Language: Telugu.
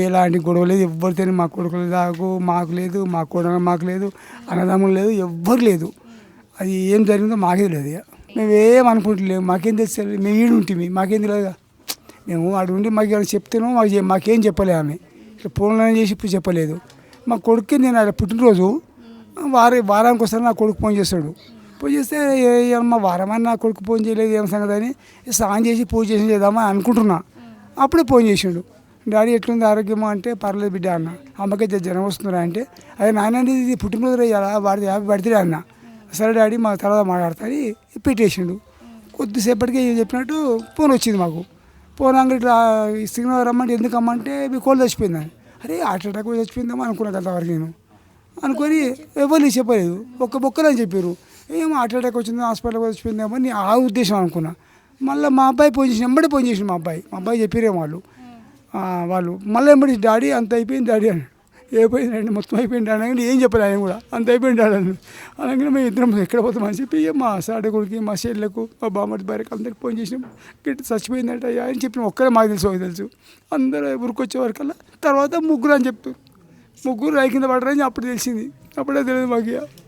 ఎలాంటి గొడవ లేదు, ఎవ్వరితోని మా కొడుకులు దాకు మాకు లేదు, మా కోడలు మాకు లేదు, అన్నదమ్ములు లేదు, ఎవ్వరు లేదు. అది ఏం జరిగిందో మాకే తెలియదు. ఇక మేము ఏం అనుకుంటలేము, మాకేం తెలుస్తుంది, మేము ఈడు ఉంటుంది మాకేం తెలియదు. మేము అటు ఉండి మాకు ఏమైనా చెప్తేనో మాకేం చెప్పలే ఆమె, ఇట్లా ఫోన్లో చేసి ఇప్పుడు చెప్పలేదు. మా కొడుక్కి నేను అలా పుట్టినరోజు వారానికి ఒకసారి నా కొడుకు ఫోన్ చేస్తాడు. ఫోన్ చేస్తే ఏమన్నా వారమని నా కొడుకు ఫోన్ చేయలేదు ఏం సంగతి అని స్నానం చేసి పూజ చేసి చేద్దామని అనుకుంటున్నా. అప్పుడే ఫోన్ చేసిండు. డాడీ ఎట్లుంది ఆరోగ్యమా అంటే పర్లేదు బిడ్డ అన్న. అమ్మకైతే జ్వరం వస్తుందా అంటే అదే నాయన ఇది పుట్టినరోజు అయ్యాలా వాడిది హ్యాపీ బర్త్డే అన్న. సరే డాడీ మా తర్వాత మాట్లాడతాను పెట్టేసిండు. కొద్దిసేపటికి ఏం చెప్పినట్టు ఫోన్ వచ్చింది మాకు. ఫోన్ అంగడి ఇట్లా సిగ్నల్ రమ్మంటే ఎందుకు అమ్మంటే మీ కోళ్ళు చచ్చిపోయిందని. అరే హార్ట్ అటాక్ చచ్చిపోయిందేమో అనుకున్నాను అంతవరకు నేను అనుకొని ఎవరు చెప్పలేదు, ఒక్క బొక్కలని చెప్పారు. ఏమో హార్ట్ అటాక్ వచ్చిందో హాస్పిటల్కి చచ్చిపోయిందేమో అని ఆ ఉద్దేశం అనుకున్నా. మళ్ళీ మా అబ్బాయి ఫోన్ చేసి వెంబడి ఫోన్ చేసిండు. మా అబ్బాయి చెప్పారేమో వాళ్ళు మళ్ళీ వెంబడి డాడీ అంత అయిపోయింది డాడీ అని. అయిపోయిందండి మొత్తం అయిపోయింది అనగానే ఏం చెప్పారు ఆయన కూడా అంత అయిపోయింది డాడీ అని. అనగానే మేము ఇద్దరం ఎక్కడ పోతామని చెప్పి మా సాడకుడికి మా చెల్లెలకు మా బామ్మడి భార్యకు అందరికి ఫోన్ చేసినాం. గిట్ట చచ్చిపోయిందంట అని చెప్పిన ఒక్కరే మాకు తెలుసు. అందరూ ఊరికొచ్చే వరకల్లా తర్వాత ముగ్గురు అని చెప్తారు. ముగ్గురు రై కింద పడరని అప్పుడు తెలిసింది. అప్పుడే తెలియదు మాకు.